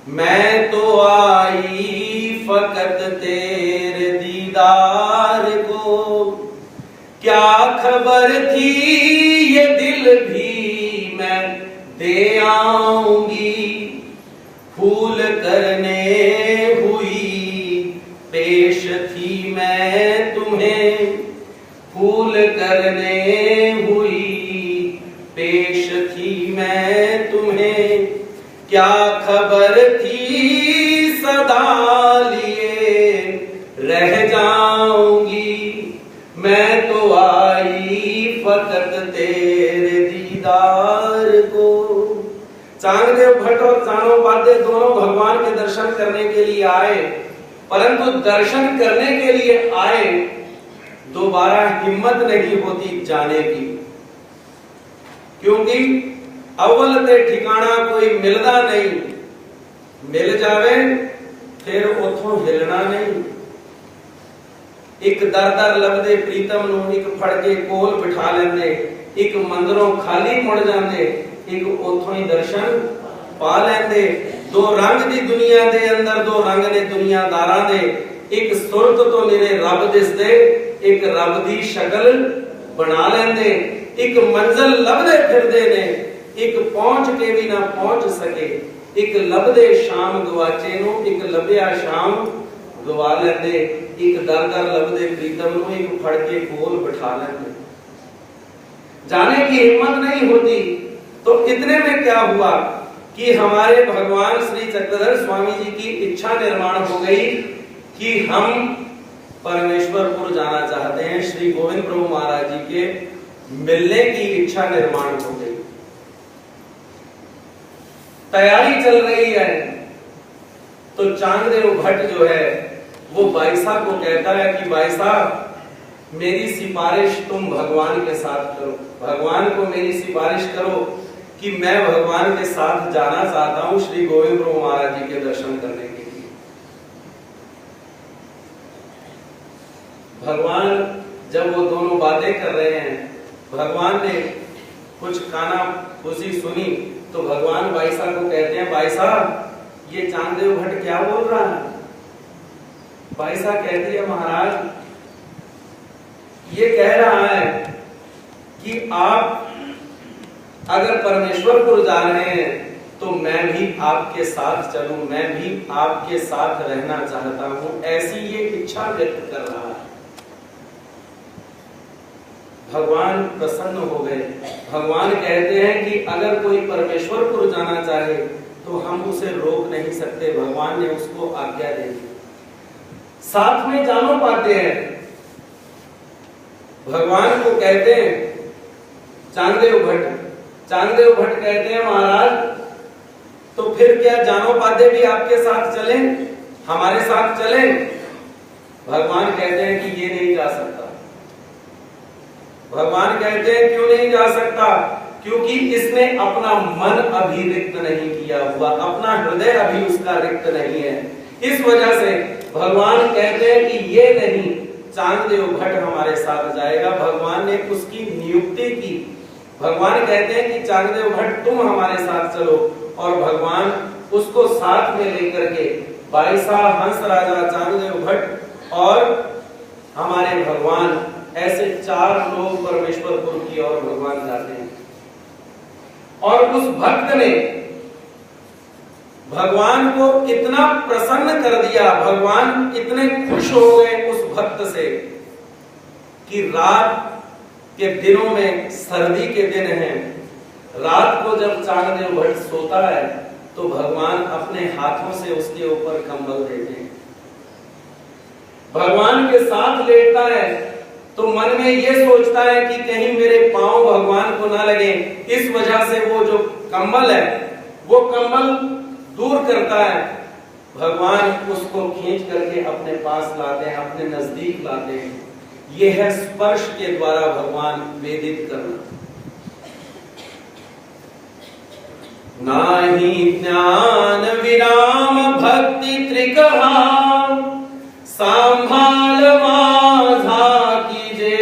मैं तो आई फकत तेरे दीदार को, क्या खबर थी ये दिल भी मैं दे आऊंगी। फूल करने हुई पेश थी मैं तुम्हें, फूल करने हुई पेश थी मैं तुम्हें, क्या खबर थी सदा लिए रह जाऊंगी। मैं तो आई फकत तेरे दीदार को। चांगदेव भट्ट और चाणोपाध्याय दोनों भगवान के दर्शन करने के लिए आए, परंतु दर्शन करने के लिए आए, दोबारा हिम्मत नहीं होती जाने की, क्योंकि अव्वल ते ठिकाना कोई मिलदा नहीं, मिल जावे फिर उथों हिलना नहीं। एक दर दर लभदे प्रीतम नूं एक फड़ के कोल बिठा लेंदे, एक मंदिरों खाली मुड़ जांदे, एक उथों ही दर्शन पा लेंदे। दो रंग दी दुनिया दे अंदर दो रंग ने दुनियादारां दे, एक सुरत तो निरे रब दिसदे, एक रब दी शक्ल बना लेंदे। एक मंजिल लभदे फिरदे ने, एक पहुंच के भी ना पहुंच सके, एक लभदे शाम गवाचे नूं एक लभया शाम गवा लेंदे, एक दर दर लभदे प्रीतम नूं एक फड़ के कोल बिठा लेंदे। जाने की हिम्मत नहीं होती। तो इतने में क्या हुआ कि हमारे भगवान श्री चक्रधर स्वामी जी की इच्छा निर्माण हो गई कि हम परमेश्वरपुर जाना चाहते हैं। श्री गोविंद प्रभु महाराज जी के मिलने की इच्छा निर्माण हो गई, तैयारी चल रही है। तो चांगदेव भट्ट जो है वो भाई साहब को कहता है कि भाई साहब मेरी सिफारिश तुम भगवान के साथ करो, भगवान को मेरी सिफारिश करो कि मैं भगवान के साथ जाना चाहता हूं श्री गोविंद प्रभु महाराज जी के दर्शन करने के लिए। भगवान जब वो दोनों बातें कर रहे हैं, भगवान ने कुछ काना फूसी सुनी, तो भगवान भाई साहब को कहते हैं भाई साहब ये चांगदेव भट्ट क्या बोल रहा है। भाई साहब कहती है महाराज ये कह रहा है कि आप अगर परमेश्वरपुर जा रहे हैं तो मैं भी आपके साथ चलूं, मैं भी आपके साथ रहना चाहता हूं, ऐसी ये इच्छा व्यक्त कर रहा है। भगवान प्रसन्न हो गए। भगवान कहते हैं कि अगर कोई परमेश्वरपुर जाना चाहे तो हम उसे रोक नहीं सकते। भगवान ने उसको आज्ञा दे दी। साथ में जानो पाते हैं, भगवान को कहते हैं चांगदेव भट्ट। चांगदेव भट्ट कहते हैं महाराज तो फिर क्या जानोपाध्याय भी आपके साथ चलें, हमारे साथ चलें। भगवान कहते हैं कि ये नहीं जा सकता। भगवान कहते हैं क्यों नहीं जा सकता, क्योंकि इसने अपना मन अभी रिक्त नहीं किया हुआ, अपना हृदय अभी उसका रिक्त नहीं है। इस वजह से भगवान कहते हैं कि ये नहीं, चांगदेव भट्ट हमारे साथ जाएगा। भगवान ने उसकी नियुक्ति की। भगवान कहते हैं कि चांगदेव भट्ट तुम हमारे साथ चलो, और भगवान उसको साथ में लेकर के बाईसा हंस राजा चांगदेव भट्ट और हमारे भगवान, ऐसे चार लोग परमेश्वरपुर की ओर भगवान जाते हैं। और उस भक्त ने भगवान को इतना प्रसन्न कर दिया, भगवान इतने खुश हो गए उस भक्त से कि रात के दिनों में, सर्दी के दिन हैं, रात को जब चांगदेव भट्ट सोता है तो भगवान अपने हाथों से उसके ऊपर कंबल देते हैं। भगवान के साथ लेटता है तो मन में ये सोचता है कि कहीं मेरे पांव भगवान को ना लगे। इस वजह से वो जो कंबल है वो कंबल दूर करता है। भगवान उसको खींच करके अपने पास लाते हैं, अपने नजदीक लाते हैं। यह है स्पर्श के द्वारा भगवान वेदित करना। नाहि ज्ञान विराम भक्ति त्रिकहा, संभाल माझा कीजे,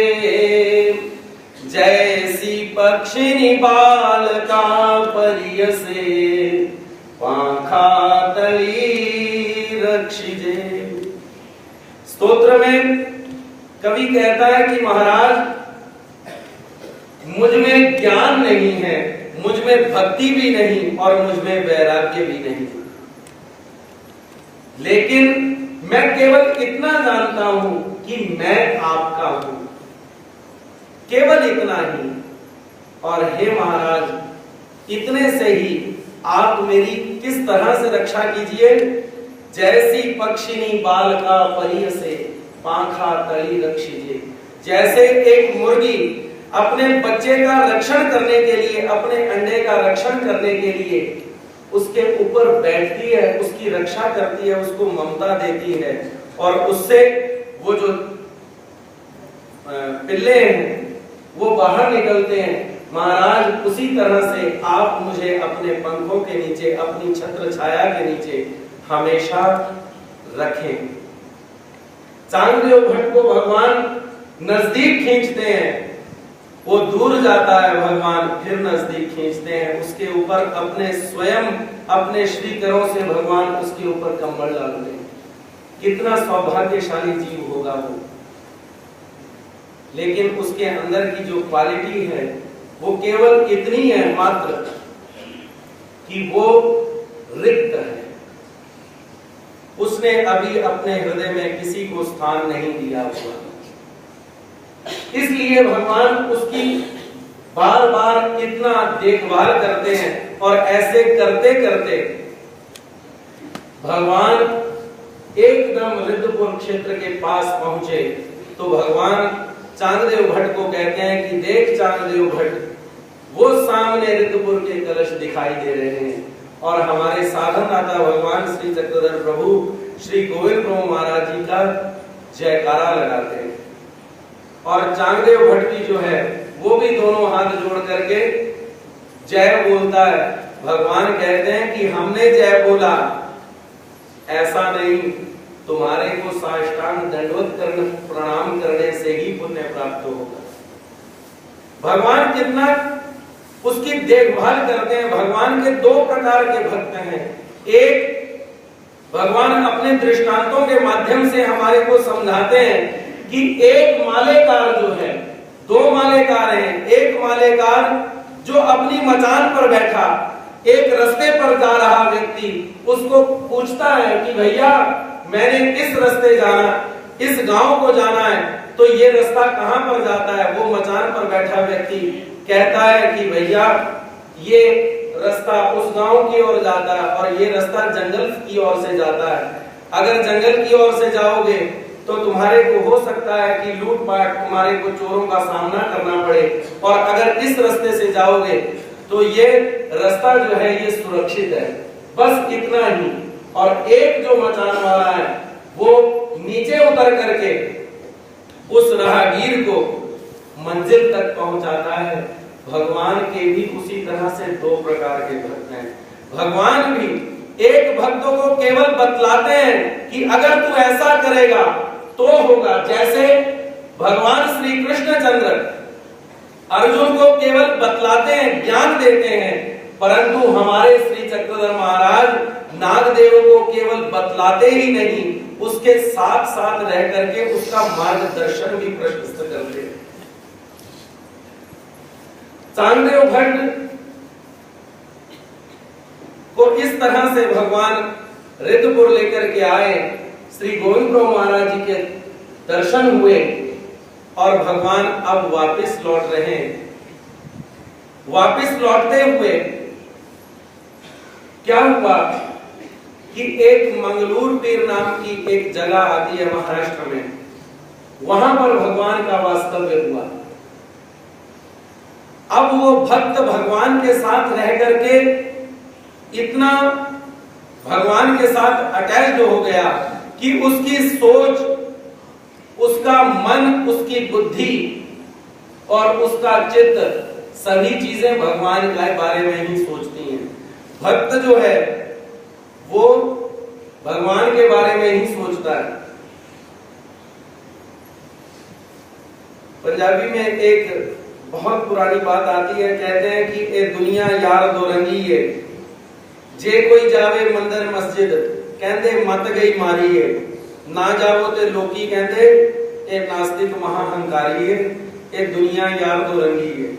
जैसी पक्षिणी बाल का परियसे, पाखा तली रक्षिजे। स्तोत्र में कवि कहता है कि महाराज मुझ में ज्ञान नहीं है, मुझ में भक्ति भी नहीं और मुझ में वैराग्य भी नहीं, लेकिन मैं केवल इतना जानता हूं कि मैं आपका हूं, केवल इतना ही। और हे महाराज इतने से ही आप मेरी किस तरह से रक्षा कीजिए, जैसी पक्षिनी बाल का परिय से पाखा तली रक्षिए। जैसे एक मुर्गी अपने बच्चे का रक्षण करने के लिए, अपने अंडे का रक्षण करने के लिए उसके ऊपर बैठती है, उसकी रक्षा करती है, उसको ममता देती है और उससे वो जो पिल्ले हैं वो बाहर निकलते हैं। महाराज उसी तरह से आप मुझे अपने पंखों के नीचे, अपनी छत्र छाया के नीचे हमेशा रखें। चांगदेव भट्ट को भगवान नजदीक खींचते हैं, वो दूर जाता है, भगवान फिर नजदीक खींचते हैं। उसके ऊपर अपने स्वयं अपने श्रीकरों से भगवान उसके ऊपर कंबल डालते हैं। कितना सौभाग्यशाली जीव होगा वो। लेकिन उसके अंदर की जो क्वालिटी है वो केवल इतनी है मात्र कि वो रिक्त है, उसने अभी अपने हृदय में किसी को स्थान नहीं दिया हुआ। इसलिए भगवान उसकी बार बार इतना देखभाल करते हैं और ऐसे करते करते भगवान एकदम रिद्धपुर क्षेत्र के पास पहुंचे तो भगवान चांगदेव भट्ट को कहते हैं कि देख चांगदेव भट्ट, वो सामने रिद्धपुर के कलश दिखाई दे रहे हैं और हमारे साधन दाता भगवान श्री चक्रधर प्रभु श्री गोविंद प्रभु महाराज जी का जयकारा लगाते हैं। और चांगदेव भट्ट भी जो है वो भी दोनों हाथ जोड़ करके जय बोलता है। भगवान कहते हैं कि हमने जय बोला, ऐसा नहीं, तुम्हारे को साष्टांग दंडवत करने, प्रणाम करने से ही पुण्य प्राप्त होगा। भगवान कितना उसकी देखभाल करते हैं। भगवान के दो प्रकार के भक्त हैं। एक, भगवान अपने दृष्टांतों के माध्यम से हमारे को समझाते हैं कि एक मालेकार जो है, दो मालेकार हैं। एक मालेकार जो अपनी मचान पर बैठा, एक रास्ते पर जा रहा व्यक्ति उसको पूछता है कि भैया मैंने इस रास्ते जाना, इस गांव को जाना है, तो ये रास्ता कहां पर जाता है? वो मचान पर बैठा व्यक्ति कहता है कि भैया ये रास्ता उस गांव की ओर जाता है और ये रास्ता जंगल की ओर से जाता है। अगर जंगल की ओर से जाओगे तो तुम्हारे को हो सकता है कि लूटपाट, तुम्हारे को चोरों का सामना करना पड़े, और अगर इस रास्ते से जाओगे तो ये रास्ता जो है ये सुरक्षित है। बस इतना ही। और एक जो मचान वाला है वो नीचे उतर करके उस राहगीर को मंजिल तक पहुंचाता है। भगवान के भी उसी तरह से दो प्रकार के भक्त हैं। भगवान भी एक भक्तों को केवल बतलाते हैं कि अगर तू ऐसा करेगा तो होगा। जैसे भगवान श्री कृष्णचंद्र अर्जुन को केवल बतलाते हैं, ज्ञान देते हैं, परंतु हमारे श्री चक्रधर महाराज नागदेव को केवल बतलाते ही नहीं, उसके साथ साथ रह करके उसका मार्गदर्शन भी प्रशस्त करते हैं। चांगदेव भट्ट को इस तरह से भगवान रिद्धपुर लेकर के आए, श्री गोविंद प्रभु महाराज जी के दर्शन हुए और भगवान अब वापस लौट रहे हैं। वापस लौटते हुए क्या हुआ कि एक मंगलूर पीर नाम की एक जगह आती है महाराष्ट्र में, वहां पर भगवान का वास्तव्य हुआ। अब वो भक्त भगवान के साथ रह करके इतना भगवान के साथ अटैच्ड हो गया कि उसकी सोच, उसका मन, उसकी बुद्धि और उसका चित्त सभी चीजें भगवान के बारे में ही सोचती हैं। भक्त जो है वो भगवान के बारे में ही सोचता है। पंजाबी में एक बहुत पुरानी बात आती है, कहते हैं कि ए दुनिया यार दो रंगी है, जे कोई जावे मंदिर मस्जिद कहते मत गई मारी है, ना जावो ते लोकी कहते ये नास्तिक महाहंकारी है, ये दुनिया यार तो रंगी है।